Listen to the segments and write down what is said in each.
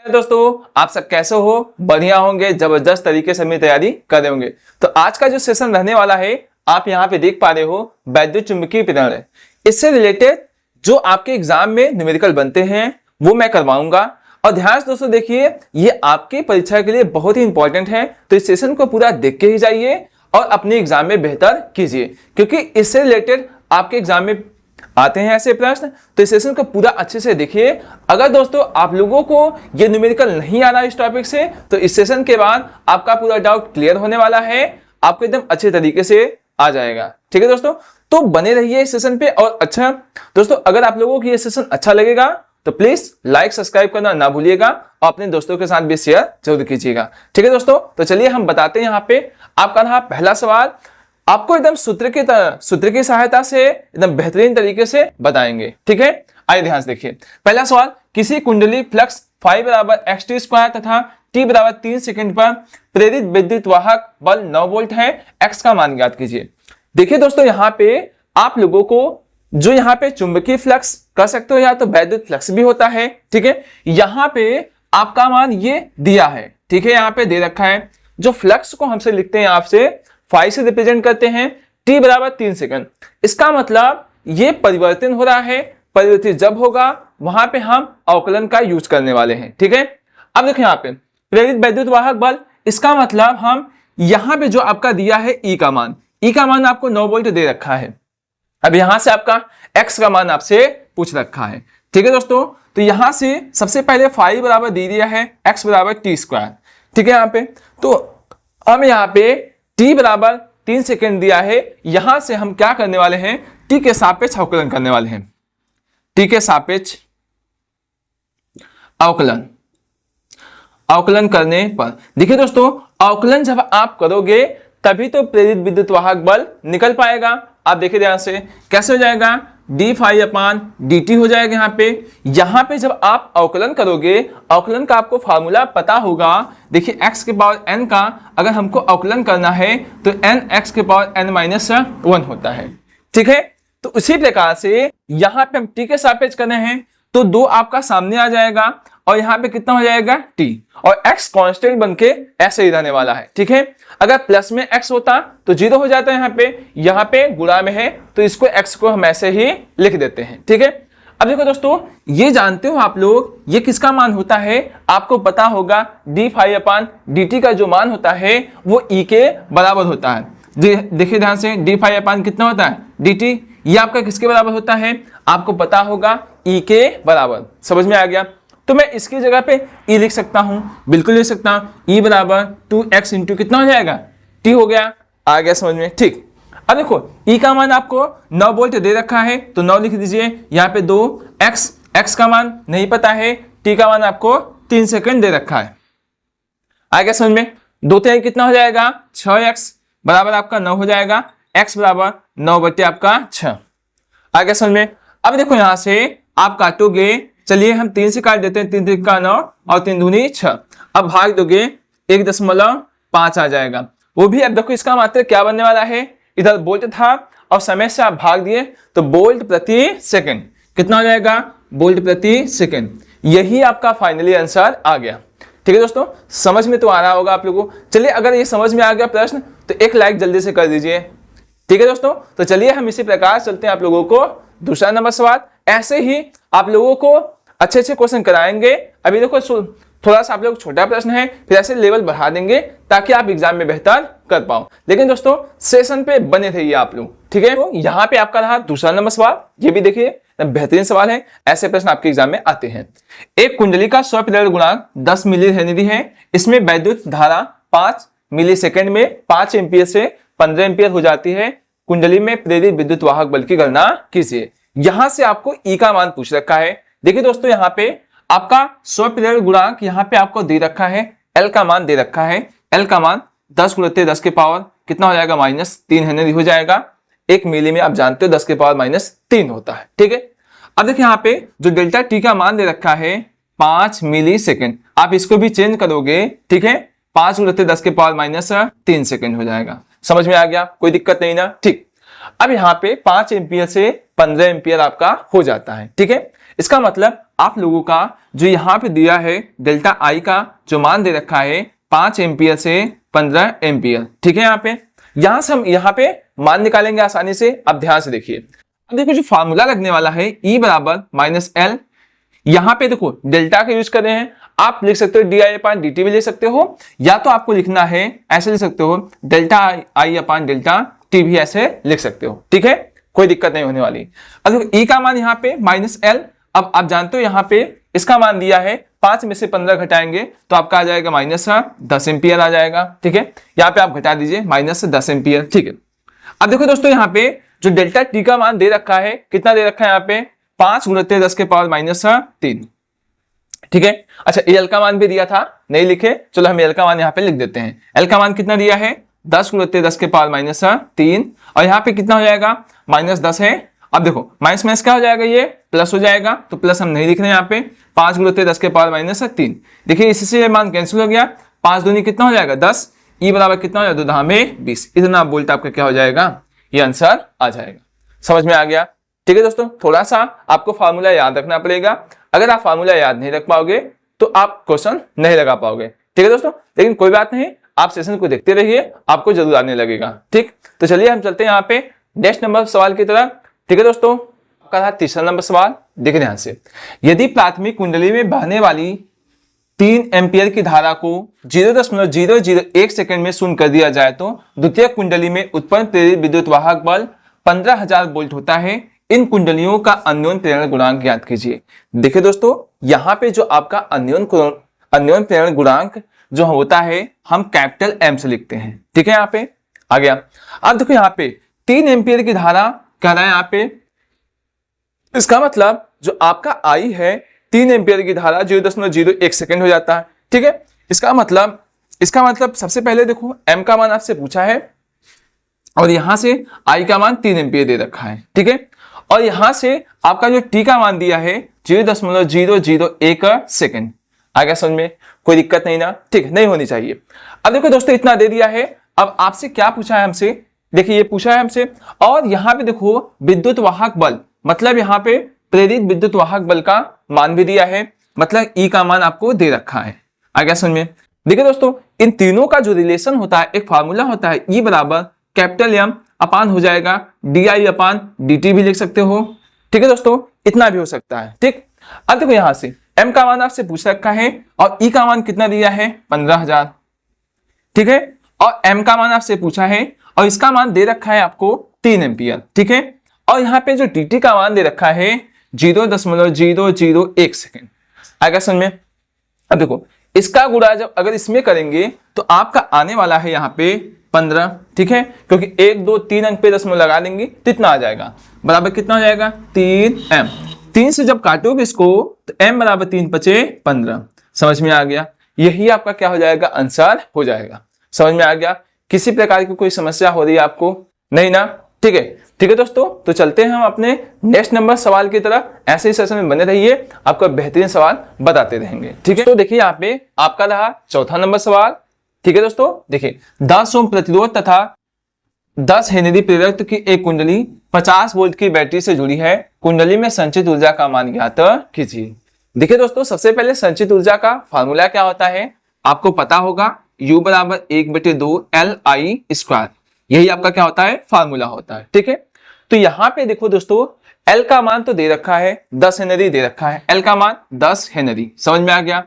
दोस्तों आप सब कैसे हो? बढ़िया होंगे, जबरदस्त तरीके से अपनी तैयारी कर रहे होंगे। तो आज का जो सेशन रहने वाला है, आप यहाँ पे देख पा रहे हो वैद्युत चुंबकीय प्रेरण। इससे रिलेटेड जो आपके एग्जाम में न्यूमेरिकल बनते हैं वो मैं करवाऊंगा। और ध्यान से दोस्तों देखिए, ये आपकी परीक्षा के लिए बहुत ही इंपॉर्टेंट है, तो इस सेशन को पूरा देख के ही जाइए और अपने एग्जाम में बेहतर कीजिए, क्योंकि इससे रिलेटेड आपके एग्जाम में आते हैं ऐसे प्रश्न। तो इस सेशन को पूरा अच्छे से देखिए। अगर दोस्तों आप लोगों को ये न्यूमेरिकल नहीं आ रहा इस टॉपिक से, तो इस सेशन के बाद आपका पूरा डाउट क्लियर होने वाला है, आपको एकदम अच्छे तरीके से आ जाएगा। ठीक है दोस्तों, तो बने रहिए इस सेशन पे। और अच्छा दोस्तों, अगर आप लोगों को ये सेशन अच्छा लगेगा तो प्लीज लाइक सब्सक्राइब करना ना भूलिएगा और अपने दोस्तों के साथ भी शेयर जरूर कीजिएगा। ठीक है दोस्तों, तो चलिए हम बताते हैं। यहाँ पे आपका रहा पहला सवाल, आपको एकदम सूत्र की सहायता से एकदम बेहतरीन तरीके से बताएंगे। ठीक है, आइए ध्यान से देखिए। पहला सवाल, किसी कुंडली फ्लक्स phi बराबर xt² तथा t बराबर 3 सेकंड पर प्रेरित विद्युत वाहक बल 9 वोल्ट है, x का मान ज्ञात कीजिए। देखिए दोस्तों, यहाँ पे आप लोगों को जो यहाँ पे चुंबकीय फ्लक्स कर सकते हो या तो वैद्युत फ्लक्स भी होता है। ठीक है, यहाँ पे आपका मान ये दिया है। ठीक है, यहाँ पे दे रखा है। जो फ्लक्स को हमसे लिखते हैं आपसे फाई से रिप्रेजेंट करते हैं, t बराबर 3 सेकंड। इसका मतलब ये परिवर्तन हो रहा है, परिवर्तित जब होगा वहां पे हम अवकलन का यूज करने वाले हैं। ठीक है, अब देखिए यहाँ पे प्रेरित वैद्युत वाहक बल, इसका मतलब हम यहाँ पे जो आपका दिया है ई का मान आपको 9 वोल्ट दे रखा है। अब यहां से आपका x का मान आपसे पूछ रखा है। ठीक है दोस्तों, तो यहां से सबसे पहले फाई बराबर दे दिया है x बराबर t²। ठीक है, यहाँ पे तो हम यहाँ पे t बराबर 3 सेकेंड दिया है। यहां से हम क्या करने वाले हैं, t के सापेक्ष अवकलन करने वाले हैं। t के सापेक्ष अवकलन करने पर देखिए दोस्तों, अवकलन जब आप करोगे तभी तो प्रेरित विद्युत वाहक बल निकल पाएगा। आप देखिए ध्यान से, कैसे हो जाएगा, d फाई अपान dt हो जाएगा। यहाँ पे जब आप अवकलन करोगे, अवकलन का आपको फार्मूला पता होगा। देखिए x के पावर n का अगर हमको अवकलन करना है तो n x के पावर n-1 होता है। ठीक है, तो उसी प्रकार से यहाँ पे हम t के सापेक्ष करने हैं तो 2 आपका सामने आ जाएगा और यहाँ पे कितना हो जाएगा t, और x कांस्टेंट बनके ऐसे ही रहने वाला है। ठीक है, अगर प्लस में x होता तो 0 हो जाता है। यहाँ पे गुणा में है तो इसको x को हम ऐसे ही लिख देते हैं। ठीक है, अब देखो दोस्तों, ये जानते हो आप लोग ये किसका मान होता है, आपको पता होगा d फाई अपान dt का जो मान होता है वो e के बराबर होता है। देखिए ध्यान से, d फाई अपान कितना होता है dt, ये आपका किसके बराबर होता है, आपको पता होगा e के बराबर। समझ में आ गया? तो मैं इसकी जगह पे e लिख सकता हूं, बिल्कुल लिख सकता हूं। e बराबर 2x इंटू कितना हो जाएगा, t हो गया। आ गया समझ में? ठीक, अब देखो e का मान आपको 9 वोल्ट दे रखा है तो 9 लिख दीजिए। यहाँ पे 2x, x का मान नहीं पता है, t का मान आपको 3 सेकंड दे रखा है। आ गया समझ में? 2 3 कितना हो जाएगा, 6x बराबर आपका 9 हो जाएगा, x बराबर 9 बटे आपका 6। आ गया समझ में? अब देखो यहाँ से आप काटोगे, चलिए हम 3 से काट देते हैं, 3 3 का 9 और 3 दूनी 6। अब भाग दोगे 1.5 आ जाएगा। वो भी अब देखो इसका मात्रा क्या बनने वाला है, इधर वोल्ट था और समय से आप भाग दिए तो वोल्ट प्रति सेकंड कितना हो जाएगा, वोल्ट प्रति सेकंड। यही आपका फाइनली आंसर आ गया। ठीक है दोस्तों, समझ में तो आ रहा होगा आप लोगों को। चलिए अगर ये समझ में आ गया प्रश्न तो एक लाइक जल्दी से कर दीजिए। ठीक है दोस्तों, तो चलिए हम इसी प्रकार चलते हैं आप लोगों को दूसरा नंबर सवाल। ऐसे ही आप लोगों को अच्छे अच्छे क्वेश्चन कराएंगे। अभी देखो थोड़ा सा आप लोग छोटा प्रश्न है, फिर ऐसे लेवल बढ़ा देंगे ताकि आप एग्जाम में बेहतर कर पाओ। लेकिन दोस्तों सेशन पे बने रहिए आप लोग। ठीक है, तो यहाँ पे आपका रहा दूसरा नंबर सवाल। ये भी देखिए बेहतरीन सवाल है, ऐसे प्रश्न आपके एग्जाम में आते हैं। एक कुंडली का स्व प्रेरण गुणांक 10 मिली हेनरी है। इसमें वैद्युत धारा 5 मिली सेकेंड में 5 एम्पियर से 15 एम्पियर हो जाती है। कुंडली में प्रेरित विद्युत वाहक बल की गणना कीजिए। यहां से आपको ई का मान पूछ रखा है। देखिए दोस्तों, यहाँ पे आपका स्व प्रेरण गुणांक यहाँ पे आपको दे रखा है, एल का मान दे रखा है। एल का मान 10 × 10 के पावर कितना हो जाएगा, -3 हेनरी हो जाएगा। 1 मिली में आप जानते हो 10 के पावर -3 होता है। ठीक है, अब देखिए यहाँ पे जो डेल्टा टी का मान दे रखा है 5 मिली सेकेंड, आप इसको भी चेंज करोगे। ठीक है, 5 × 10 के पावर -3 सेकेंड हो जाएगा। समझ में आ गया? कोई दिक्कत नहीं ना? ठीक, अब यहाँ पे 5 एम्पियर से 15 एम्पियर आपका हो जाता है। ठीक है, इसका मतलब आप लोगों का जो यहाँ पे दिया है डेल्टा आई का जो मान दे रखा है 5 एम्पियर से 15 एम्पियर, ठीक है। यहाँ से हम यहाँ पे मान निकालेंगे आसानी से। अब ध्यान से देखिए, अब देखो जो फार्मूला लगने वाला है E बराबर -L, यहाँ पे देखो डेल्टा का यूज कर रहे हैं, आप लिख सकते हो di/dt भी लिख सकते हो, या तो आपको लिखना है ऐसे लिख सकते हो डेल्टा I/डेल्टा t भी ऐसे लिख सकते हो, ठीक है, कोई दिक्कत नहीं होने वाली। अब देखो E का मान यहाँ पे -L, अब आप जानते हो यहाँ पे इसका मान दिया है 5 में से 15 घटाएंगे तो आपका आ जाएगा -10 एम्पियर आ जाएगा, ठीक है। यहाँ पे आप घटा दीजिए -10 एम्पियर, ठीक है। अब देखो दोस्तों यहाँ पे जो डेल्टा टी का मान दे रखा है, कितना दे रखा है यहाँ पे 5 × 10⁻³ ठीक है। अच्छा एल का मान भी दिया था, नहीं लिखे, चलो हम एल का मान यहाँ पे लिख देते हैं। एल का मान कितना दिया है 10 × 10⁻³ और यहाँ पे कितना हो जाएगा -10 है। अब देखो माइनस माइनस क्या हो जाएगा, ये प्लस हो जाएगा, तो प्लस हम नहीं लिख रहे हैं यहाँ पे। 5 × 10⁻³ देखिए इससे ये मान कैंसिल हो गया, 5 दूनी कितना हो जाएगा 10, ई बराबर कितना हो जाएगा 2 में 20, इतना आप बोलते आपका क्या हो जाएगा, ये आंसर आ जाएगा। समझ में आ गया, ठीक है दोस्तों। थोड़ा सा आपको फार्मूला याद रखना पड़ेगा, अगर आप फार्मूला याद नहीं रख पाओगे तो आप क्वेश्चन नहीं लगा पाओगे, ठीक है दोस्तों। लेकिन कोई बात नहीं, आप सेशन को देखते रहिए, आपको जरूर आने लगेगा, ठीक। तो चलिए हम चलते हैं यहाँ पे नेक्स्ट नंबर सवाल की तरफ, ठीक है दोस्तों। आपका था तीसरा नंबर सवाल, देखिए ध्यान से। यदि प्राथमिक कुंडली में बहने वाली 3 एम्पियर की धारा को 0.001 सेकंड में शून्य कर दिया जाए तो द्वितीय कुंडली में उत्पन्न प्रेरित विद्युत वाहक बल 15,000 वोल्ट होता है। इन कुंडलियों का अन्योन्य प्रेरण गुणांक ज्ञात कीजिए। देखिए दोस्तों यहाँ पे जो आपका अन्योन्य प्रेरण गुणांक जो होता है हम कैपिटल एम से लिखते हैं, ठीक है। यहाँ पे आ गया। अब देखो यहाँ पे 3 एम्पियर की धारा कह रहा है यहाँ पे, इसका मतलब जो आपका आई है 3 एम्पियर की धारा 0.01 सेकंड हो जाता है, ठीक है। इसका मतलब सबसे पहले देखो एम का मान आपसे पूछा है और यहां से आई का मान 3 एम्पियर दे रखा है, ठीक है। और यहां से आपका जो टी का मान दिया है 0.001 सेकंड। आ गया समझ में, कोई दिक्कत नहीं ना, ठीक, नहीं होनी चाहिए। अब देखो दोस्तों इतना दे दिया है, अब आपसे क्या पूछा है हमसे, देखिए ये पूछा है हमसे, और यहाँ पे देखो विद्युत वाहक बल, मतलब यहाँ पे प्रेरित विद्युत वाहक बल का मान भी दिया है, मतलब ई का मान आपको दे रखा है। आ गया समझ में। देखिए दोस्तों इन तीनों का जो रिलेशन होता है, एक फार्मूला होता है ई बराबर कैपिटल एम अपान हो जाएगा di/dt भी लिख सकते हो, ठीक है दोस्तों, इतना भी हो सकता है, ठीक। अब देखो यहां से एम का मान आपसे पूछ रखा है और ई का मान कितना दिया है 15,000, ठीक है। और एम का मान आपसे पूछा है और इसका मान दे रखा है आपको 3 एम्पियर, ठीक है। और यहाँ पे जो dt का मान दे रखा है 0.001 सेकेंड। आ गया समझ में। अब देखो इसका गुणा जब अगर इसमें करेंगे तो आपका आने वाला है यहाँ पे 15, ठीक है, क्योंकि 1 2 3 अंक पे दशमलव लगा देंगे तो इतना आ जाएगा, बराबर कितना हो जाएगा 3m। 3 से जब काटोगे इसको तो m बराबर 3 × 5 = 15। समझ में आ गया, यही आपका क्या हो जाएगा, आंसर हो जाएगा। समझ में आ गया, किसी प्रकार की कोई समस्या हो रही है आपको, नहीं ना, ठीक है। ठीक है दोस्तों, तो चलते हैं हम अपने नेक्स्ट नंबर सवाल की तरफ। ऐसे ही सेशन में बने रहिए, आपका बेहतरीन सवाल बताते रहेंगे, ठीक है। तो देखिए यहाँ पे आपका रहा चौथा नंबर सवाल, ठीक है दोस्तों। देखिए 10 ओम प्रतिरोध तथा 10 हेनरी प्रेरक की एक कुंडली 50 वोल्ट की बैटरी से जुड़ी है। कुंडली में संचित ऊर्जा का मान ज्ञात कीजिए। देखिए दोस्तों सबसे पहले संचित ऊर्जा का फार्मूला क्या होता है आपको पता होगा, U बराबर 1/2 Li²। यही आपका क्या होता है, फार्मूला होता है, ठीक है। तो यहाँ पे देखो दोस्तों L का मान तो दे रखा है 10 हेनरी दे रखा है, L का मान 10 हेनरी, समझ में आ गया।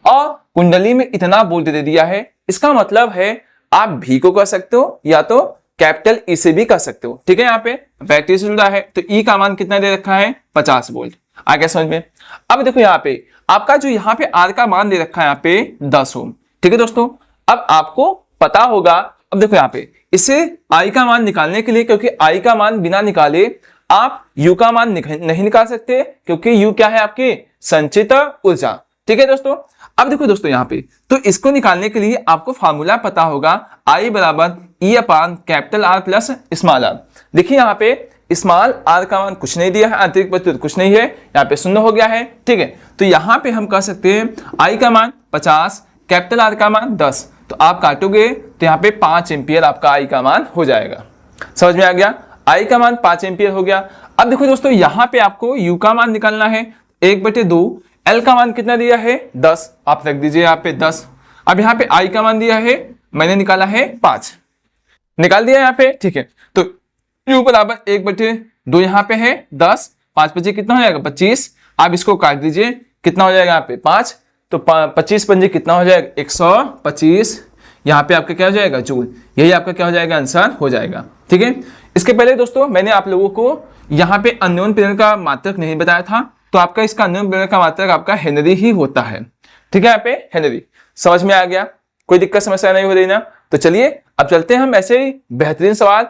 और कुंडली में इतना वोल्ट दे दिया है, इसका मतलब है आप V को कर सकते हो या तो कैपिटल E से भी कर सकते हो, ठीक है। यहाँ पे बैटरी से जुड़ा है तो E का मान कितना दे रखा है 50 वोल्ट। आ गया समझ में। अब देखो यहाँ पे आपका जो यहाँ पे R का मान दे रखा है यहाँ पे 10 ओम, ठीक है दोस्तों। अब आपको पता होगा, अब देखो यहाँ पे इसे I का मान निकालने के लिए, क्योंकि I का मान बिना निकाले आप U का मान नहीं निकाल सकते, क्योंकि U क्या है आपकी संचित ऊर्जा, ठीक है दोस्तों। अब देखो दोस्तों यहाँ पे तो इसको निकालने के लिए आपको फार्मूला पता होगा I बराबर E upon capital R plus small r। देखिए यहाँ पे स्मॉल r का मान कुछ नहीं दिया है, आंतरिक प्रतिरोध कुछ नहीं है, यहाँ पे 0 हो गया है, ठीक है। तो यहाँ पे हम कह सकते हैं I का मान 50, कैपिटल R का मान 10, तो आप काटोगे तो यहाँ पे 5 एम्पियर आपका I का मान हो जाएगा। समझ में आ गया, I का मान 5 एम्पियर हो गया। अब देखो दोस्तों यहाँ पे आपको U का मान निकालना है, 1/2। एल का मान कितना दिया है 10, आप रख दीजिए यहाँ पे 10। अब यहाँ पे आई का मान दिया है, मैंने निकाला है 5, निकाल दिया यहाँ पे, ठीक है। तो u बराबर 1/2 यहाँ पे है 10, 5 5 कितना हो जाएगा 25। आप इसको काट दीजिए, कितना हो जाएगा यहाँ पे 5, तो 25 पंजे कितना हो जाएगा 125। यहाँ पे आपका क्या हो जाएगा जूल, यही आपका क्या हो जाएगा आंसर हो जाएगा, ठीक है। इसके पहले दोस्तों मैंने आप लोगों को यहाँ पे अननोन पीरियड का मात्रक नहीं बताया था, तो आपका इसका अननोन पीरियड का मात्रक आपका हेनरी ही होता है, ठीक है। यहाँ पे हेनरी समझ में आ गया, कोई दिक्कत समस्या नहीं हो रही ना। तो चलिए अब चलते हैं हम ऐसे ही बेहतरीन सवाल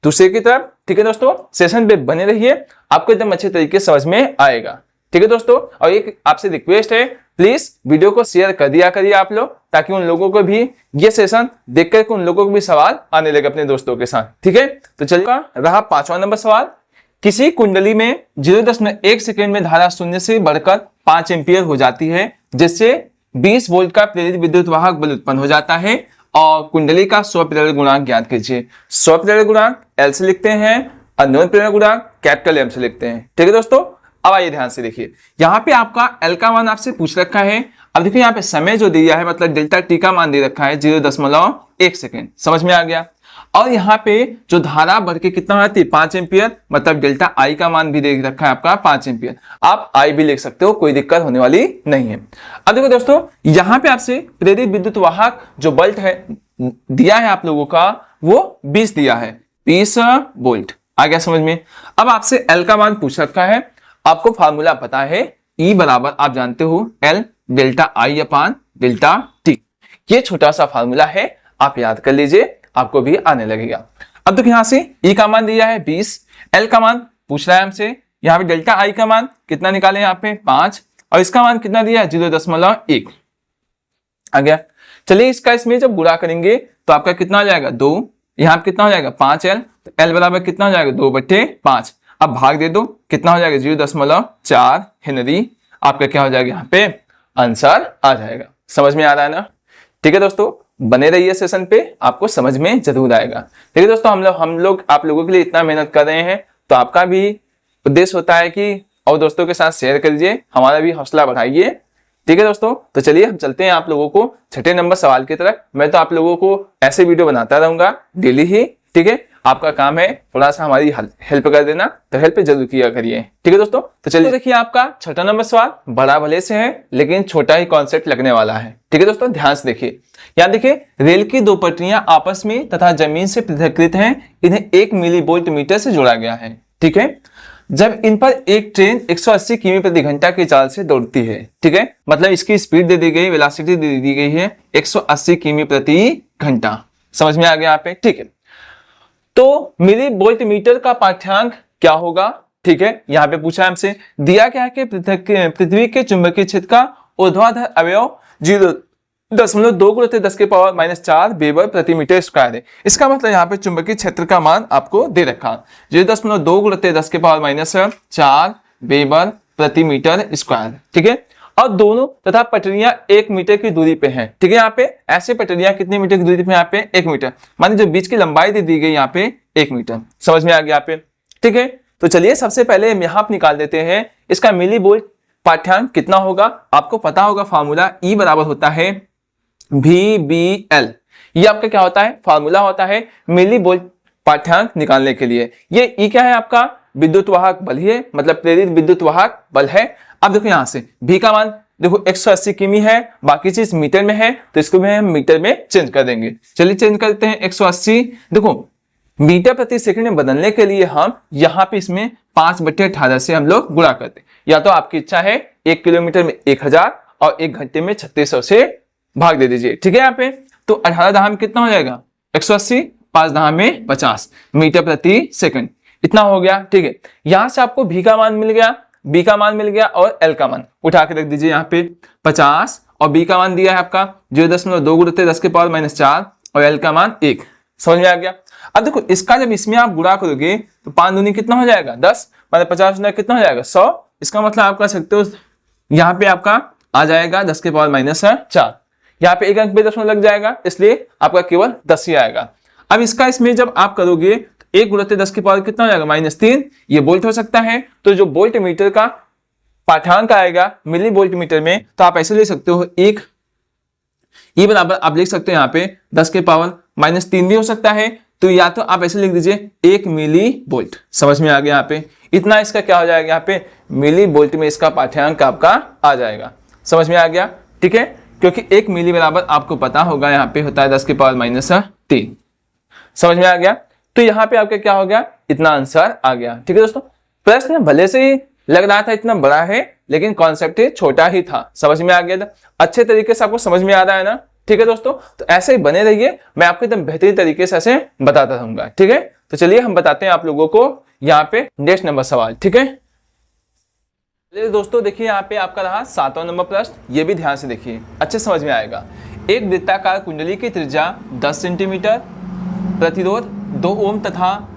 दूसरे की तरफ, ठीक है दोस्तों। सेशन पे बने रहिए, आपको एकदम अच्छे तरीके से समझ में आएगा, ठीक है दोस्तों। और एक आपसे रिक्वेस्ट है, प्लीज वीडियो को शेयर कर दिया करिए आप लोग, ताकि उन लोगों को भी ये सेशन देख कर उन लोगों को भी सवाल आने लगे अपने दोस्तों के साथ, ठीक है। तो चलिए रहा 5वां नंबर सवाल। किसी कुंडली में 0.1 सेकेंड में धारा 0 से बढ़कर 5 एम्पियर हो जाती है, जिससे 20 वोल्ट का प्रेरित विद्युत वाहक बल उत्पन्न हो जाता है, और कुंडली का स्वप्रेरक गुणांक ज्ञात कीजिए। स्वप्रेरक गुणांक एल से लिखते हैं, अननोन प्रेरक गुणांक कैपिटल एम से लिखते हैं, ठीक है दोस्तों। अब आइए ध्यान से देखिए, यहाँ पे आपका एल का मान आपसे पूछ रखा है। अब देखिए यहाँ पे समय जो दिया है, मतलब डेल्टा टी का मान दे रखा है 0.1 सेकेंड, समझ में आ गया। और यहाँ पे जो धारा बढ़ के कितना आती है 5 एम्पियर, मतलब डेल्टा आई का मान भी दे रखा है आपका 5 एम्पियर। आप आई भी लिख सकते हो, कोई दिक्कत होने वाली नहीं है। अब देखो दोस्तों, यहाँ पे आपसे प्रेरित विद्युत वाहक जो बल्ट है दिया है आप लोगों का, वो 20 दिया है, 20 वोल्ट। आ गया समझ में। अब आपसे एल का मान पूछ रखा है, आपको फार्मूला पता है, E बराबर आप जानते हो एल डेल्टा आई अपान डेल्टा टी। ये छोटा सा फार्मूला है, आप याद कर लीजिए, आपको भी आने लगेगा। अब देखो यहाँ से E का मान दिया है 20, एल का मान पूछ रहा है हमसे, यहाँ पे डेल्टा आई का मान कितना निकाले यहाँ पे 5, और इसका मान कितना दिया है 0.1 आ गया। चलिए इसका इसमें जब गुणा करेंगे तो आपका कितना हो जाएगा 2, यहाँ पे कितना हो जाएगा 5L, तो L बराबर कितना हो जाएगा 2/5। अब भाग दे दो, कितना हो जाएगा 0.4 हेनरी। आपका क्या हो जाएगा यहाँ पे आंसर आ जाएगा। समझ में आ रहा है ना, ठीक है दोस्तों। बने रहिए सेशन पे, आपको समझ में जरूर आएगा, ठीक है दोस्तों। हम लोग आप लोगों के लिए इतना मेहनत कर रहे हैं, तो आपका भी उद्देश्य होता है कि और दोस्तों के साथ शेयर करिए, हमारा भी हौसला बढ़ाइए, ठीक है दोस्तों। तो चलिए हम चलते हैं आप लोगों को 6ठे नंबर सवाल की तरफ। मैं तो आप लोगों को ऐसे वीडियो बनाता रहूंगा डेली ही, ठीक है। आपका काम है थोड़ा सा हमारी हेल्प कर देना, तो हेल्प जरूर किया करिए, ठीक है दोस्तों। तो चलिए देखिए आपका 6ठा नंबर सवाल बड़ा भले से है, लेकिन छोटा ही कॉन्सेप्ट लगने वाला है, ठीक है दोस्तों। ध्यान से देखिए, यहाँ देखिए रेल की 2 पटरियां आपस में तथा जमीन से पृथककृत हैं, इन्हें 1 मिलीवोल्ट मीटर से जोड़ा गया है, ठीक है। जब इन पर एक ट्रेन 180 किमी प्रति घंटा की चाल से दौड़ती है, ठीक है, मतलब इसकी स्पीड दे दी गई, वेलोसिटी दे दी गई है 180 किमी प्रति घंटा। समझ में आ गया यहाँ पे, ठीक है। तो मिली वोल्ट मीटर का पाठ्यांक क्या होगा, ठीक है। यहाँ पे पूछा है हमसे, दिया क्या है कि पृथ्वी के चुंबकीय क्षेत्र का ऊर्ध्वाधर अवयव 0.2 × 10⁻⁴ वेबर प्रति मीटर स्क्वायर है। इसका मतलब यहाँ पे चुंबकीय क्षेत्र का मान आपको दे रखा 0.2 × 10⁻⁴ वेबर प्रति मीटर स्क्वायर, ठीक है। और दोनों तथा पटरियां 1 मीटर की दूरी पे हैं, ठीक है। यहाँ पे ऐसे पटरियां कितने मीटर की दूरी पे, यहाँ पे 1 मीटर, माने जो बीच की लंबाई दे दी गई यहाँ पे 1 मीटर। समझ में आ गया यहाँ पे, ठीक है। तो चलिए सबसे पहले हम यहाँ निकाल देते हैं इसका मिली वोल्ट पाठ्यांक कितना होगा। आपको पता होगा फार्मूला E बराबर होता है VBL। ये आपका क्या होता है, फार्मूला होता है मिली वोल्ट पाठ्यांक निकालने के लिए। ये E क्या है, आपका विद्युत वाहक बल ही है, मतलब प्रेरित विद्युत वाहक बल है। अब देखो यहाँ से V का मान देखो 180 किमी है, बाकी चीज मीटर में है, तो इसको भी हम मीटर में चेंज कर देंगे। चलिए चेंज करते हैं 180, देखो मीटर प्रति सेकंड में बदलने के लिए हम यहाँ पे इसमें 5/18 से हम लोग गुणा करते हैं। या तो आपकी इच्छा है 1 किलोमीटर में 1000 और 1 घंटे में 3600 से भाग दे दीजिए, ठीक है। यहाँ पे तो 18 दहा में कितना हो जाएगा 180, 5 दहा में 50 मीटर प्रति सेकंड, इतना हो गया, ठीक है। यहां से आपको V का मान मिल गया, B का मान मिल गया, और L का मान उठा के रख दीजिए यहाँ पे 50, और B का मान दिया है आपका 0.2 × 10⁻⁴ और L का मान 1। समझ में आ गया। अब देखो इसका जब इसमें आप गुणा करोगे तो 5 दूनी कितना हो जाएगा 10, मतलब 50 गुना कितना हो जाएगा 100। इसका मतलब आप कह सकते हो यहाँ पे आपका आ जाएगा 10⁻⁴। यहाँ पे 1 अंक पे दशमलव लग जाएगा, इसलिए आपका केवल 10 ही आएगा। अब इसका इसमें जब आप करोगे 1 × 10 की पावर कितना हो जाएगा -3, ये वोल्ट हो सकता है। तो जो वोल्ट मीटर का पाठ्यांक आएगा मिली वोल्ट मीटर में, तो आप ऐसे ले सकते हो, एक ई बराबर आप लिख सकते हो यहाँ पे 10 के पावर -3 भी हो सकता है, तो या तो आप ऐसे लिख दीजिए 1 मिली वोल्ट। समझ में आ गया, यहाँ पे इतना इसका क्या हो जाएगा, यहाँ पे मिली वोल्ट में इसका पाठ्यांक आपका आ जाएगा। समझ में आ गया, ठीक है, क्योंकि 1 मिली बराबर आपको पता होगा यहाँ पे होता है 10 के पावर -3। समझ में आ गया, तो यहाँ पे आपका क्या हो गया, इतना आंसर आ गया। ठीक है दोस्तों, प्रश्न भले से ही लग रहा था इतना बड़ा है, लेकिन कॉन्सेप्ट ही छोटा ही था। समझ में आ गया था, अच्छे तरीके से आपको समझ में आ रहा है ना। ठीक है दोस्तों, तो ऐसे ही बने रहिए, मैं आपको एकदम बेहतरीन तरीके से ऐसे बताता रहूंगा। ठीक है, तो चलिए हम बताते हैं आप लोगों को यहाँ पे नेक्स्ट नंबर सवाल। ठीक है दोस्तों, देखिए यहाँ पे आपका रहा 7वां नंबर प्रश्न, ये भी ध्यान से देखिए, अच्छे समझ में आएगा। एक वृत्ताकार कुंडली की त्रिज्या 10 सेंटीमीटर, प्रतिरोध 2 ओम तथा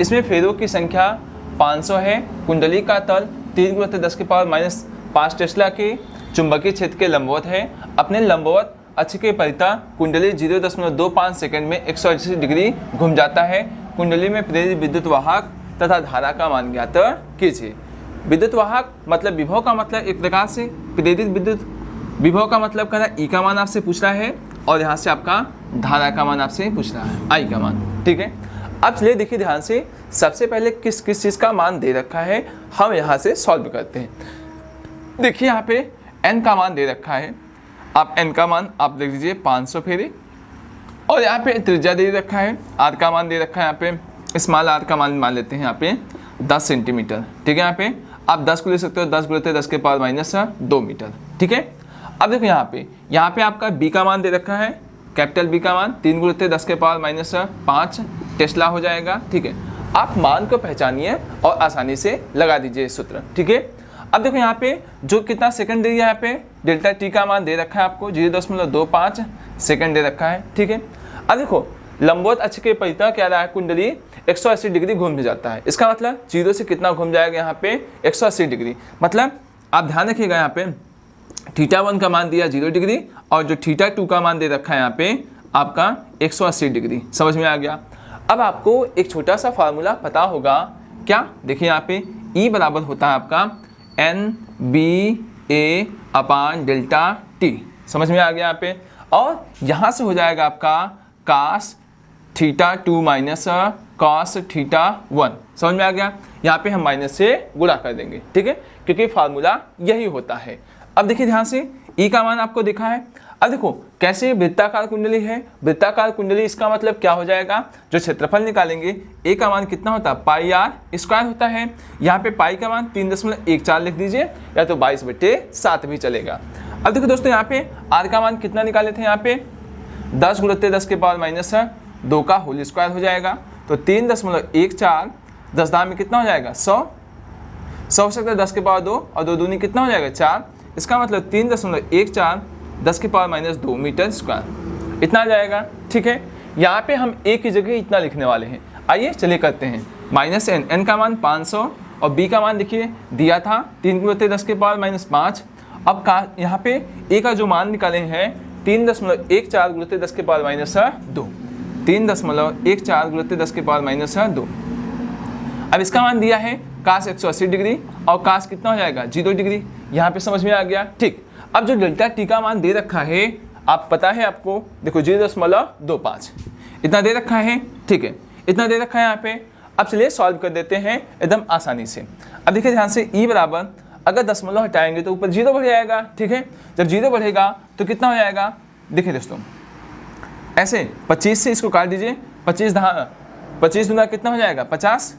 इसमें फेरों की संख्या 500 है। कुंडली का तल 3 × 10 के पावर -5 टेस्ला के चुंबकीय क्षेत्र के लंबवत है। अपने लंबवत अक्ष के परितः कुंडली 0.25 सेकंड में 180 डिग्री घूम जाता है। कुंडली में प्रेरित विद्युत वाहक तथा धारा का मान ज्ञात कीजिए। विद्युत वाहक मतलब विभव का मतलब एक प्रकार से, प्रेरित विद्युत विभव का मतलब कह रहा है ई का मान आपसे पूछ रहा है, और यहाँ से आपका धारा का मान आपसे पूछ रहा है, आई का मान। ठीक है, अब चलिए देखिए ध्यान से, सबसे पहले किस किस चीज़ का मान दे रखा है हम यहाँ से सॉल्व करते हैं। देखिए यहाँ पे n का मान दे रखा है, आप n का मान आप देख लीजिए 500 फेरे, और यहाँ पे त्रिज्या दे रखा है, r का मान दे रखा है, यहाँ पे स्मॉल r का मान लेते हैं यहाँ पे 10 सेंटीमीटर। ठीक है, यहाँ पे आप 10 को ले सकते हो, 10 × 10 के पावर -2 मीटर। ठीक है, अब देखो यहाँ पे आपका b का मान दे रखा है, कैपिटल B का मान 3 × 10 के पावर -5 टेस्ला हो जाएगा। ठीक है, आप मान को पहचानिए और आसानी से लगा दीजिए सूत्र। ठीक है, अब देखो यहाँ पे जो कितना सेकंड दे दिया, यहाँ पे डेल्टा टी का मान दे रखा है आपको 0.25 सेकंड दे रखा है। ठीक है, अब देखो लंबवत अक्ष के परितः क्या रहा है, कुंडली 180 डिग्री घूम जाता है। इसका मतलब 0 से कितना घूम जाएगा, यहाँ पे 180 डिग्री। मतलब आप ध्यान रखिएगा, यहाँ पे θ1 का मान दिया 0 डिग्री, और जो θ2 का मान दे रखा है यहाँ पे आपका 180 डिग्री। समझ में आ गया। अब आपको एक छोटा सा फार्मूला पता होगा, क्या, देखिए यहाँ पे E बराबर होता है आपका NBA/ΔT। समझ में आ गया यहाँ पे, और यहाँ से हो जाएगा आपका cos θ2 - cos θ1। समझ में आ गया, यहाँ पे हम माइनस से गुणा कर देंगे। ठीक है, क्योंकि फार्मूला यही होता है। अब देखिए ध्यान से, E का मान आपको दिखा है। अब देखो कैसे वृत्ताकार कुंडली है, वृत्ताकार कुंडली, इसका मतलब क्या हो जाएगा, जो क्षेत्रफल निकालेंगे A का मान कितना होता है, πr² होता है। यहाँ पे पाई का मान 3.14 लिख दीजिए, या तो 22/7 भी चलेगा। अब देखो दोस्तों, यहाँ पे r का मान कितना निकाले थे, यहाँ पे 10 × 10 के पावर -2 का होल स्क्वायर हो जाएगा, तो 3.14 10 दाम में कितना हो जाएगा, 100 हो सकता है 10 के पावर 2, और 2 दूनी कितना हो जाएगा 4। इसका मतलब 3.14 10 के पावर -2 मीटर स्क्वायर, इतना आ जाएगा। ठीक है, यहाँ पे हम a की जगह इतना लिखने वाले हैं। आइए चलिए करते हैं, -n का मान 500, और b का मान देखिए दिया था 3 × 10 के पावर -5। अब का यहाँ पे a का जो मान निकाले हैं 3.14 × 10 के पावर -2, 3.14 × 10 के पावर -2। अब इसका मान दिया है cos 180 डिग्री, और cos कितना हो जाएगा 0 डिग्री। यहाँ पे समझ में आ गया। ठीक, अब जो डेल्टा टी का मान दे रखा है, आप पता है आपको, देखो 0.25 इतना दे रखा है। ठीक है, इतना दे रखा है यहाँ पे। अब चलिए सॉल्व कर देते हैं एकदम आसानी से। अब देखिए ध्यान से, E बराबर अगर दशमलव हटाएंगे तो ऊपर 0 बढ़ जाएगा। ठीक है, जब 0 बढ़ेगा तो कितना हो जाएगा, देखिए दोस्तों ऐसे 25 से इसको काट दीजिए, 25 दूना कितना हो जाएगा 50,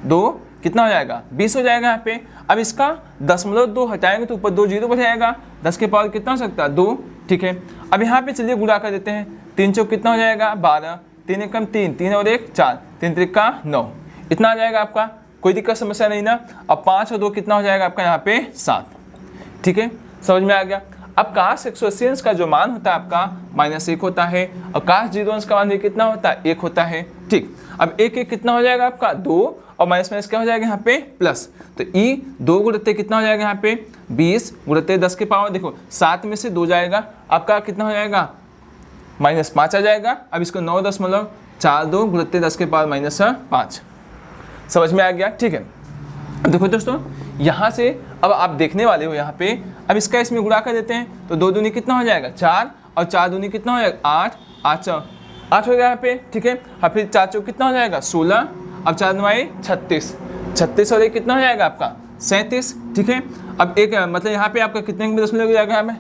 2 कितना हो जाएगा 20 हो जाएगा यहाँ पे। अब इसका 0.2 हटाएंगे तो ऊपर 2 0 बढ़ जाएगा, 10 के पावर कितना हो सकता है 2। ठीक है, अब यहाँ पे चलिए गुणा कर देते हैं, 3 चौक कितना हो जाएगा 12, 3 एकम 3, 3 और 1 4, 3 त्रिका 9, इतना आ जाएगा आपका। कोई दिक्कत समस्या नहीं ना। अब 5 और 2 कितना हो जाएगा आपका यहाँ पे 7। ठीक है, समझ में आ गया। अब cos 180 का जो मान होता है आपका -1 होता है, और cos 0 का मान भी कितना होता है 1 होता है। ठीक, अब 1 कितना हो जाएगा आपका 2, और माइनस क्या हो जाएगा यहाँ पे प्लस, तो E 2 गुणित कितना हो जाएगा यहाँ पे 20 गुणित 10 के पावर, देखो 7 में से 2 जाएगा, आपका कितना हो जाएगा -5 आ जाएगा। अब इसको 9.42 गुणित 10 के पावर -5, समझ में आ गया। ठीक है, देखो दोस्तों यहाँ से अब आप देखने वाले हो यहाँ पे, अब इसका इसमें गुणा कर देते हैं तो 2 दूनी कितना हो जाएगा 4 और 4 दूनी कितना हो जाएगा 8, 8 हो गया यहाँ पे, ठीक है। और फिर 4 चौक कितना हो जाएगा 16, अब 4 9 36, 36 और 1 कितना हो जाएगा आपका 37, ठीक है। अब एक मतलब यहाँ पे आपका कितने अंक पे दशमलव लग जाएगा, हमें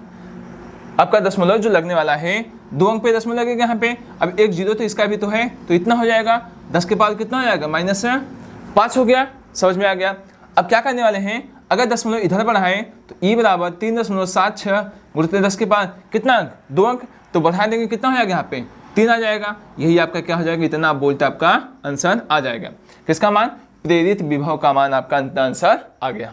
आपका दशमलव जो लगने वाला है 2 अंक पे दशमलव लगेगा यहाँ पे। अब एक 0 तो इसका भी तो है, तो इतना हो जाएगा, 10 के पावर कितना हो जाएगा -5 हो गया, समझ में आ गया। अब क्या करने वाले हैं, अगर दशमलव इधर बढ़ाएं तो e बराबर 3.76 गुणित 10 के पावर कितना अंक 2 अंक, तो बढ़ा देंगे कितना हो जाएगा यहाँ पे 3 आ जाएगा। यही आपका क्या हो जाएगा, इतना आप बोलते आपका आंसर आ जाएगा। किसका मान, प्रेरित विभव का मान आपका आंसर आ गया।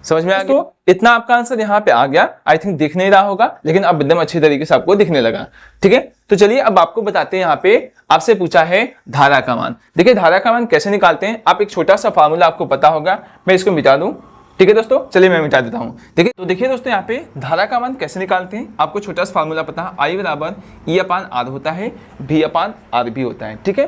समझ में आ गया, तो इतना आपका आंसर यहाँ पे आ गया। आई थिंक दिख नहीं रहा होगा, लेकिन अब एकदम अच्छी तरीके से आपको दिखने लगा, ठीक है। तो चलिए अब आपको बताते हैं, यहाँ पे आपसे पूछा है धारा का मान। देखिए धारा का मान कैसे निकालते हैं, आप एक छोटा सा फार्मूला आपको पता होगा, मैं इसको मिटा दूं, ठीक है दोस्तों। चलिए मैं मिटा देता हूँ। देखिए दोस्तों, यहाँ पे धारा का मान कैसे निकालते हैं, आपको छोटा सा फार्मूला पता है, I बराबर E/R होता है, V/R भी होता है, ठीक है।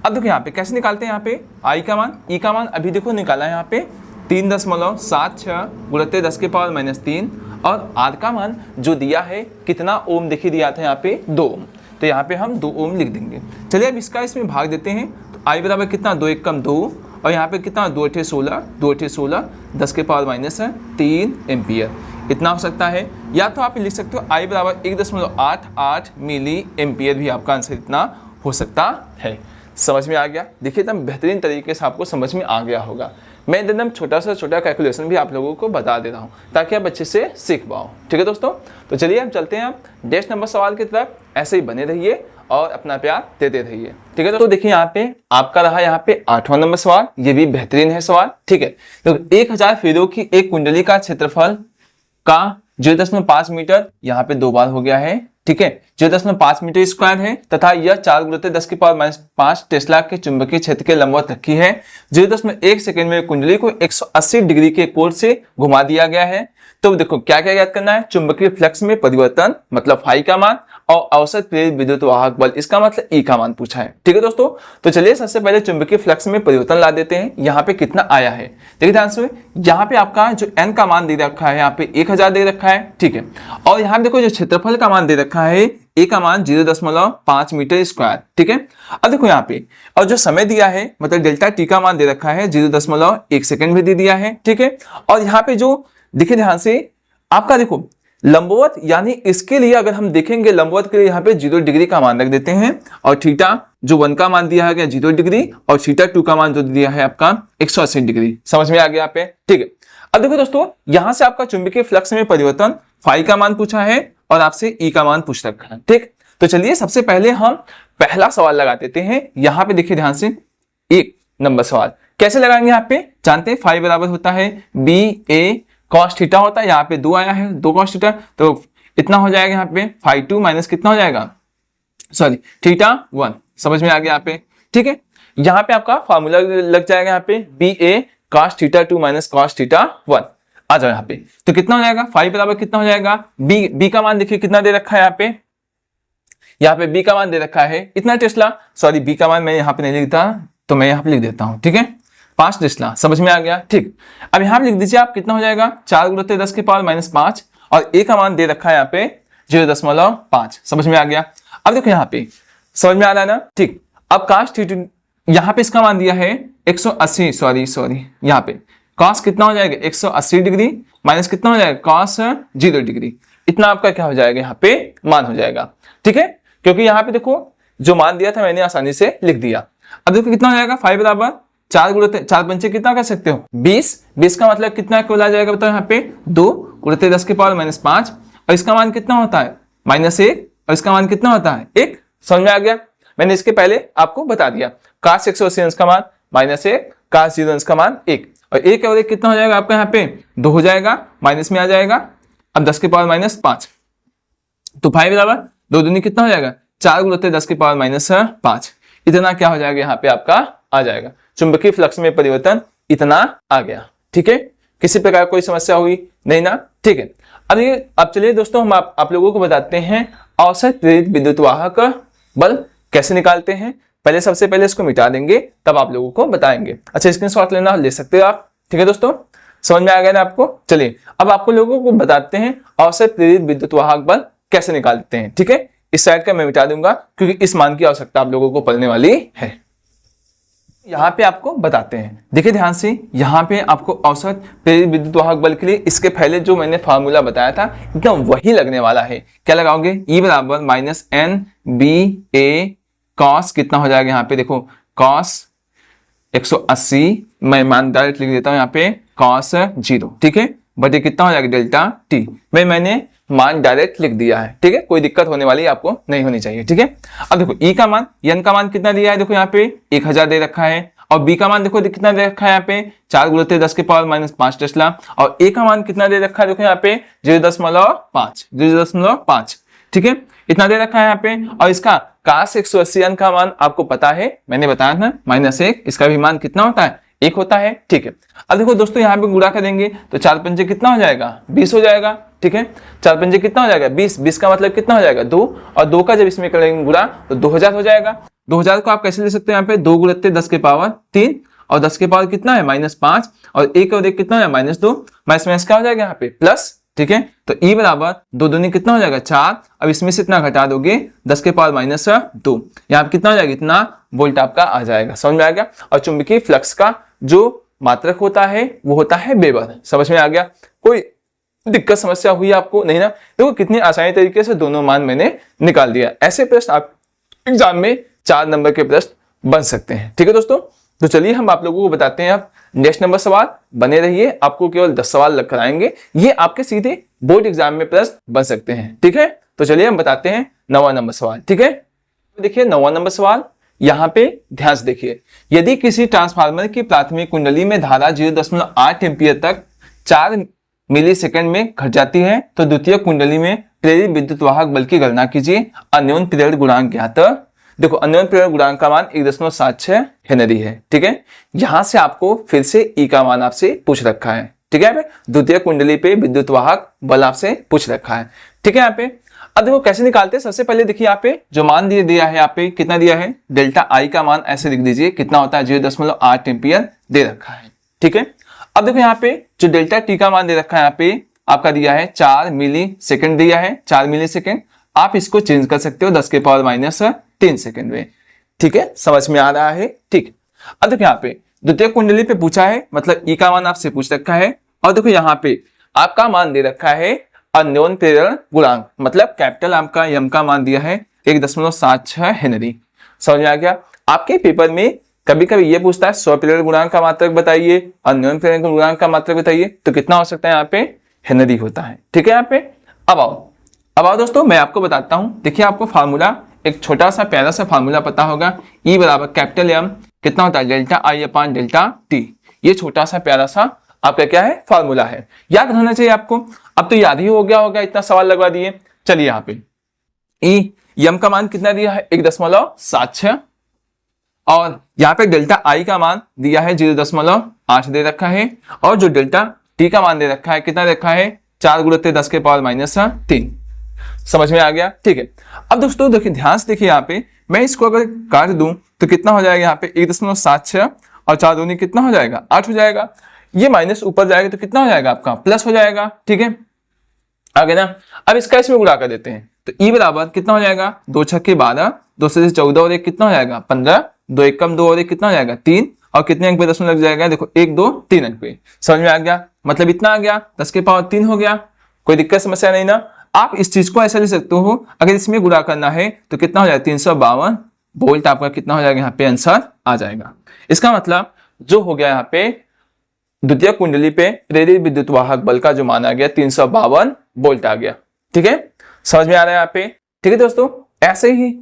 अब देखो यहाँ पे कैसे निकालते हैं, यहाँ पे I का मान, E का मान अभी देखो निकाला है यहाँ पे 3.76 गुणित 10 के पावर -3 और R का मान जो दिया है कितना ओम देखिए दिया था यहाँ पे 2 ओम, तो यहाँ पे हम 2 ओम लिख देंगे। चलिए अब इसका इसमें भाग देते हैं, तो I बराबर कितना 2 1 कम 2 और यहाँ पे कितना 2 8 16, 2 8 16 10 के पावर -3 एम्पियर, इतना हो सकता है। या तो आप लिख सकते हो I बराबर 1.88 मिली एम्पियर, भी आपका आंसर इतना हो सकता है। समझ में आ गया, देखिए एकदम बेहतरीन तरीके से आपको समझ में आ गया होगा। मैं एकदम छोटा सा छोटा कैलकुलेशन भी आप लोगों को बता दे रहा हूँ ताकि आप अच्छे से सीख पाओ, ठीक है दोस्तों। तो चलिए अब चलते हैं आप डैश नंबर सवाल की तरफ, ऐसे ही बने रहिए और अपना प्यार देते रहिए, ठीक है। तो देखिए यहाँ पे आपका रहा यहाँ पे 8वां नंबर सवाल, ये भी बेहतरीन है सवाल, ठीक है। तो 1000 फेरों की एक कुंडली का क्षेत्रफल का 0.5 मीटर यहाँ पे 2 बार हो गया है, ठीक है। 0.5 मीटर स्क्वायर है तथा यह 4 गुणित 10 की पावर -5 टेस्ला के चुंबकीय क्षेत्र के लंबवत रखी है। 0.1 सेकंड में कुंडली को 180 डिग्री के कोण से घुमा दिया गया है। तो देखो क्या क्या याद करना है, चुंबकीय फ्लक्स में परिवर्तन मतलब फाई का मान और औसत प्रेरित विद्युत वाहक बल इसका मतलब ई का मान पूछा है, ठीक है दोस्तों। तो चलिए सबसे पहले चुंबकीय फ्लक्स में परिवर्तन ला देते हैं, यहाँ पे कितना आया है देखिए ध्यान से। यहाँ पे आपका जो एन का मान दे रखा है यहाँ पे 1000 दे रखा है, ठीक है। और यहाँ देखो जो क्षेत्रफल का मान दे रखा है ए का मान 0.5 मीटर स्क्वायर, ठीक है। अब देखो यहाँ पे और जो समय दिया है मतलब डेल्टा टी का मान दे रखा है 0.1 सेकंड भी दे दिया है, ठीक है। और यहाँ पे जो देखिए ध्यान से आपका देखो लंबवत यानी इसके लिए अगर हम देखेंगे लंबवत के लिए यहाँ पे 0 डिग्री का मान रख देते हैं और थीटा जो 1 का मान दिया है 0 डिग्री और थीटा 2 का मान जो दिया है आपका 180 डिग्री। समझ में आ गया यहाँ पे, ठीक है। अब देखो दोस्तों यहाँ से आपका चुंबकीय फ्लक्स में परिवर्तन फाई का मान पूछा है और आपसे ई का मान पूछ रखा है, ठीक। तो चलिए सबसे पहले हम पहला सवाल लगा देते हैं। यहाँ पे देखिए ध्यान से 1 नंबर सवाल कैसे लगाएंगे, यहाँ पे जानते हैं फाई बराबर होता है बी ए कॉस थीटा होता है, यहाँ पे 2 आया है 2 कॉस थीटा, तो इतना हो जाएगा यहाँ पे फाई 2 माइनस कितना हो जाएगा सॉरी थीटा 1। समझ में आ गया यहाँ पे, ठीक है। यहाँ पे आपका फॉर्मूला लग जाएगा यहाँ पे B A cos theta 2 minus cos theta 1 आ जाओ यहाँ पे। तो कितना हो जाएगा फाई बराबर कितना हो जाएगा बी का मान देखिए कितना दे रखा है यहाँ पे बी का मान दे रखा है इतना टेस्ला, सॉरी बी का मान मैं यहाँ पे नहीं लिखता तो मैं यहाँ पे लिख देता हूँ, ठीक है 5 टेस्ला। समझ में आ गया, ठीक। अब यहाँ पे लिख दीजिए आप कितना हो जाएगा 4 गुणित 10 की पावर -5 और ए का मान दे रखा है यहाँ पे 0.5। समझ में आ गया। अब देखो यहाँ पे समझ में आ रहा है ना, ठीक। अब cos थीटा यहाँ पे इसका मान दिया है 180 सॉरी यहाँ पे cos कितना हो जाएगा 180 डिग्री माइनस कितना हो जाएगा cos 0 डिग्री, इतना आपका क्या हो जाएगा यहाँ पे मान हो जाएगा, ठीक है। क्योंकि यहाँ पे देखो जो मान दिया था मैंने आसानी से लिख दिया। अब देखो कितना हो जाएगा फाई बराबर 4 गुणित 4 पंचे कितना कर सकते हो 20 का मतलब कितना आ जाएगा बताओ यहाँ पे 2 गुणित 10 के पावर -5 और इसका मान कितना होता है -1 और इसका मान कितना होता है 1। समझ में आ गया, मैंने इसके पहले आपको बता दिया cos 180 अंश का मान -1 cos 0 अंश का मान 1 और 1 और 1 कितना हो जाएगा आपका यहाँ पे 2 हो जाएगा माइनस में आ जाएगा। अब 10 के पावर -5 तो फाई बराबर 2 दूनी कितना हो जाएगा 4 गुणित 10 के पावर -5 इतना क्या हो जाएगा यहाँ पे आपका आ जाएगा। चुंबकीय फ्लक्स में परिवर्तन इतना आ गया, ठीक है। किसी प्रकार कोई समस्या हुई नहीं ना, ठीक है। अब चलिए दोस्तों हम आप लोगों को बताते हैं औसत प्रेरित विद्युत वाहक बल कैसे निकालते हैं। पहले सबसे पहले इसको मिटा देंगे तब आप लोगों को बताएंगे। अच्छा स्क्रीनशॉट लेना ले सकते हो आप, ठीक है दोस्तों। समझ में आ गया ना आपको। चलिए अब आपको लोगों को बताते हैं औसत प्रेरित विद्युत वाहक बल कैसे निकालते हैं। ठीक है, इस साइड का मैं मिटा दूंगा क्योंकि इस मान की आवश्यकता आप लोगों को पढ़ने वाली है। यहाँ पे आपको बताते हैं, देखिए ध्यान से, यहाँ पे आपको औसत प्रेरित विद्युत वाहक बल के लिए इसके पहले जो मैंने फार्मूला बताया था एकदम वही लगने वाला है। क्या लगाओगे, E बराबर minus N B A cos, कितना हो जाएगा यहाँ पे देखो कॉस 180, मैं मान डायरेक्ट लिख देता हूँ यहाँ पे कॉस 0, ठीक है, बट ये कितना हो जाएगा डेल्टा टी, मैंने मान डायरेक्ट लिख दिया है। ठीक है, कोई दिक्कत होने वाली आपको नहीं होनी चाहिए। ठीक है, अब देखो E का मान, N का मान कितना दिया है, देखो यहाँ पे 1000 दे रखा है, और B का मान देखो कितना दे रखा है यहाँ पे 4 गुणित 10 के पावर माइनस 5 टेस्ला, और A का मान कितना दे रखा है देखो यहाँ पे 0.5। ठीक है, इतना दे रखा है यहाँ पे, और इसका cos 180 का मान आपको पता है, मैंने बताया था -1, इसका भी मान कितना होता है 1 होता है। ठीक है, अब देखो दोस्तों यहाँ पे गुणा करेंगे तो 4 पंजे कितना हो जाएगा 20 हो जाएगा। ठीक है, 4 पंजे कितना हो जाएगा 20 का मतलब कितना हो जाएगा 2, और 2 का जब इसमें करेंगे गुणा तो 2000 हो जाएगा। 2000 को आप कैसे ले सकते हैं, यहाँ पे 2 गुणित 10 के पावर 3, और 10 के पावर कितना है -5, और 1 और 1 कितना है -2, माइनस क्या हो जाएगा यहाँ पे प्लस। ठीक है, तो E बराबर 2 दूनी कितना हो जाएगा 4, अब इसमें से इतना घटा दोगे 10 के पावर -2, यहाँ पे कितना हो जाएगा इतना वोल्ट आपका आ जाएगा। समझ में आ गया। और चुंबकीय फ्लक्स का जो मात्रक होता है वो होता है वेबर। समझ में आ गया, कोई दिक्कत समस्या हुई आपको नहीं ना। देखो कितनी आसानी तरीके से दोनों मान मैंने निकाल दिया। ऐसे प्रश्न आप एग्जाम में 4 नंबर के प्रश्न बन सकते हैं। ठीक है दोस्तों, तो चलिए हम आप लोगों को बताते हैं। आप नेक्स्ट नंबर सवाल बने रहिए, आपको केवल 10 सवाल लग कराएंगे, ये आपके सीधे बोर्ड एग्जाम में प्रश्न बन सकते हैं। ठीक है, तो चलिए हम बताते हैं 9वां नंबर सवाल। ठीक है, देखिए 9वां नंबर सवाल, यहाँ पे ध्यान से देखिए, यदि किसी ट्रांसफार्मर की प्राथमिक कुंडली में धारा 0.8 एम्पीयर तक 4 मिलीसेकंड में घट जाती है तो द्वितीय कुंडली में प्रेरित विद्युत वाहक बल की गणना कीजिए। अन्योन प्रेरण गुणांक ज्ञात। देखो अन्योन प्रेरण गुणांक का मान 1.76 हेनरी है। ठीक है, यहां से आपको फिर से E का मान आपसे पूछ रखा है। ठीक है, द्वितीय कुंडली पे विद्युत वाहक बल आपसे पूछ रखा है। ठीक है, यहाँ पे अब देखो कैसे निकालते हैं। सबसे पहले देखिए यहाँ पे जो मान दिया है, यहाँ पे कितना दिया है डेल्टा I का मान ऐसे लिख दीजिए, कितना होता है 0.8 एम्पीयर दे रखा है। ठीक है, अब देखो यहाँ पे जो डेल्टा T का मान दे रखा है, यहाँ पे आपका दिया है 4 मिली सेकेंड दिया है, 4 मिली सेकेंड। आप इसको चेंज कर सकते हो 10 के पावर -3 सेकेंड में। ठीक है, समझ में आ रहा है। ठीक, अब देखो यहाँ पे द्वितीय कुंडली पे पूछा है, मतलब E का मान आपसे पूछ रखा है, और देखो यहाँ पे आपका मान दे रखा है अन्योन प्रेरण गुणांक, मतलब कैपिटल आपका M का मान दिया है 1.76 हेनरी। समझ में आ गया। आपके पेपर में कभी कभी ये पूछता है स्वप्रेरण गुणांक का मात्रक बताइए, अन्योन प्रेरण गुणांक का मात्रक बताइए, तो कितना हो सकता है यहाँ पे हेनरी होता है। ठीक है, यहाँ पे अब आओ दोस्तों, मैं आपको बताता हूं। देखिए आपको फार्मूला एक छोटा सा प्यारा सा फार्मूला पता होगा, E बराबर कैपिटल M कितना होता है delta I upon delta T। ये छोटा सा प्यारा सा आपका क्या है फार्मूला है, याद रहना चाहिए आपको। अब तो याद ही हो गया होगा, इतना सवाल लगवा दिए। चलिए यहाँ पे M का मान कितना दिया है 1.76, और यहाँ पे डेल्टा I का मान दिया है 0.8 दे रखा है, और जो डेल्टा T का मान दे रखा है कितना रखा है 4 गुणित 10 के पावर -3। समझ में आ गया। ठीक है, अब दोस्तों देखिए ध्यान से देखिए, यहाँ पे मैं इसको अगर काट दूं तो कितना हो जाएगा यहाँ पे 1.76, और 4 दूनी कितना हो जाएगा 8 हो जाएगा। ये माइनस ऊपर जाएगा तो कितना हो जाएगा आपका प्लस हो जाएगा। ठीक है, आगे ना। अब इसका इसमें गुणा कर देते हैं तो E बराबर कितना हो जाएगा 2 छक्के 12, 2 से 14 और 1 कितना हो जाएगा 15, 2 1 कम 2 और 1 कितना हो जाएगा 3, और कितने अंक पे दशमलव लग जाएगा देखो 1 2 3 अंक पे। समझ में आ गया, मतलब इतना आ गया 10 के पावर 3 हो गया। कोई दिक्कत समस्या नहीं ना। आप इस चीज को ऐसा ले सकते हो, अगर इसमें गुणा करना है तो कितना हो जाएगा 352 वोल्ट आपका कितना हो जाएगा यहाँ पे आंसर आ जाएगा। इसका मतलब जो हो गया यहाँ पे द्वितीय कुंडली पे प्रेरित विद्युत वाहक बल का जो मान आ गया 352 वोल्ट आ गया। ठीक है, समझ में आ रहा है यहाँ पे। ठीक है दोस्तों, ऐसे ही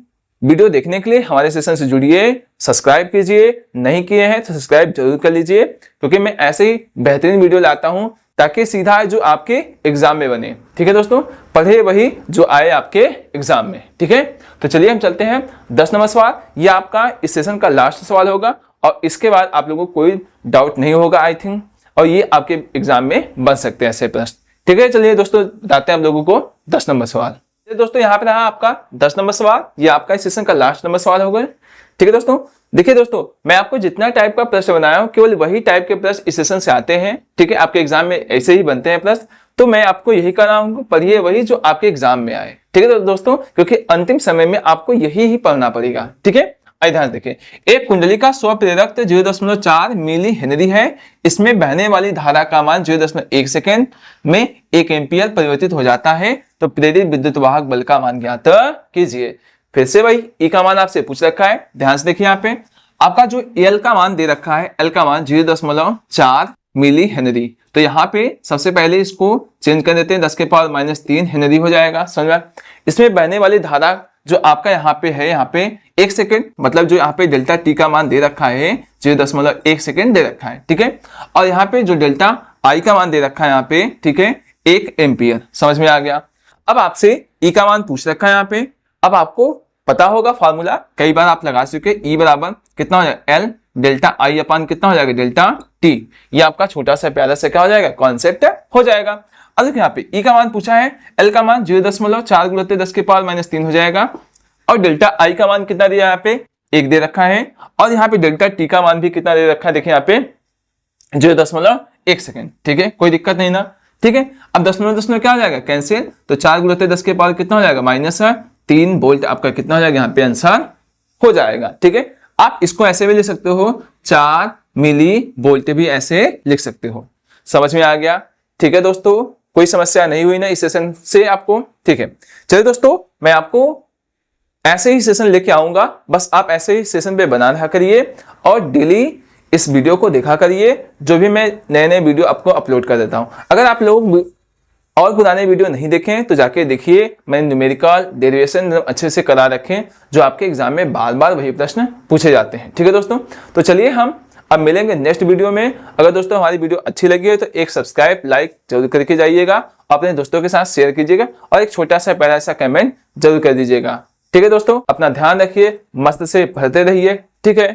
वीडियो देखने के लिए हमारे सेशन से जुड़िए, सब्सक्राइब कीजिए, नहीं किए हैं तो सब्सक्राइब जरूर कर लीजिए, क्योंकि मैं ऐसे ही बेहतरीन वीडियो लाता हूं ताकि सीधा जो आपके एग्जाम में बने। ठीक है दोस्तों, पढ़े वही जो आए आपके एग्जाम में। ठीक है, तो चलिए हम चलते हैं 10 नंबर सवाल। ये आपका इस सेशन का लास्ट सवाल होगा, और इसके बाद आप लोगों को कोई डाउट नहीं होगा आई थिंक, और ये आपके एग्जाम में बन सकते हैं ऐसे प्रश्न। ठीक है, चलिए दोस्तों बताते हैं आप लोगों को 10 नंबर सवाल। दोस्तों यहाँ पे रहा आपका 10 नंबर सवाल, ये आपका इस सेशन का लास्ट नंबर सवाल होगा। ठीक है दोस्तों, देखिए दोस्तों, मैं आपको जितना टाइप का प्रश्न बनाया हूं केवल वही टाइप के प्रश्न इस सेशन से आते हैं, ठीक है। आपके एग्जाम में ऐसे ही बनते हैं प्रश्न, तो मैं आपको यही कर रहा हूं, पढ़िए वही जो आपके एग्जाम में आए, ठीक है दोस्तों, क्योंकि अंतिम समय में आपको यही ही पढ़ना पड़ेगा, ठीक है। आइए ध्यान देखिए, एक कुंडली का स्व प्रेरक 0.4 मिली हेनरी है। इसमें बहने वाली धारा का मान 0.1 सेकेंड में 1 एम्पियर परिवर्तित हो जाता है, तो प्रेरित विद्युत वाहक बल का मान ज्ञात कीजिए। फिर से वही ई का मान आपसे पूछ रखा है, ध्यान से देखिए। यहाँ पे आपका जो एल का मान दे रखा है, एल का मान 0.4 मिली हेनरी, तो यहाँ पे सबसे पहले इसको चेंज कर देते हैं, 10 के पावर -3 हेनरी हो जाएगा, समझ। इसमें बहने वाली धारा जो आपका यहाँ पे है, यहाँ पे 1 सेकेंड, मतलब जो यहाँ पे डेल्टा टी का मान दे रखा है 0.1 सेकेंड दे रखा है, ठीक है। और यहाँ पे जो डेल्टा आई का मान दे रखा है यहाँ पे, ठीक है, 1 एम्पियर, समझ में आ गया। अब आपसे ई का मान पूछ रखा है यहाँ पे, अब आपको पता होगा फॉर्मूला, कई बार आप लगा चुके, ई बराबर कितना हो जाएगा, एल डेल्टा आई अपान कितना हो जाएगा, डेल्टा टी। ये आपका छोटा सा प्यारा सा क्या हो जाएगा, कॉन्सेप्ट हो जाएगा। अब देखिए यहाँ पे ई का मान पूछा है, एल का मान 0.4 गुणित 10 के पावर -3 हो जाएगा, और डेल्टा आई का मान कितना दिया यहाँ पे, 1 दे रखा है, और यहाँ पे डेल्टा टी का मान भी कितना दे रखा है, देखिए यहाँ पे 0.1 सेकेंड, ठीक है, कोई दिक्कत नहीं ना, ठीक है। अब 10 क्या हो जाएगा, कैंसिल, तो 4 गुणित 10 के पावर कितना हो जाएगा, -3 वोल्ट आपका कितना हो जाएगा, यहाँ पे आंसर हो जाएगा, ठीक है। आप इसको ऐसे भी लिख सकते हो, 4 मिली वोल्ट भी ऐसे लिख सकते हो, समझ में आ गया, ठीक है दोस्तों। कोई समस्या नहीं हुई ना इस सेशन से आपको, ठीक है। चलिए दोस्तों, मैं आपको ऐसे ही सेशन लेके आऊंगा, बस आप ऐसे ही सेशन पे बना रहा करिए और डेली इस वीडियो को देखा करिए, जो भी मैं नए नए वीडियो आपको अपलोड कर देता हूं। अगर आप लोग और पुराने वीडियो नहीं देखें तो जाके देखिए, मैंने न्यूमेरिकल डेरिवेशन अच्छे से करा रखे, जो आपके एग्जाम में बार बार वही प्रश्न पूछे जाते हैं, ठीक है दोस्तों। तो चलिए हम अब मिलेंगे नेक्स्ट वीडियो में। अगर दोस्तों हमारी वीडियो अच्छी लगी है तो एक सब्सक्राइब लाइक जरूर करके जाइएगा, अपने दोस्तों के साथ शेयर कीजिएगा, और एक छोटा सा प्यारा सा कमेंट जरूर कर दीजिएगा, ठीक है दोस्तों। अपना ध्यान रखिए, मस्त से पढ़ते रहिए, ठीक है।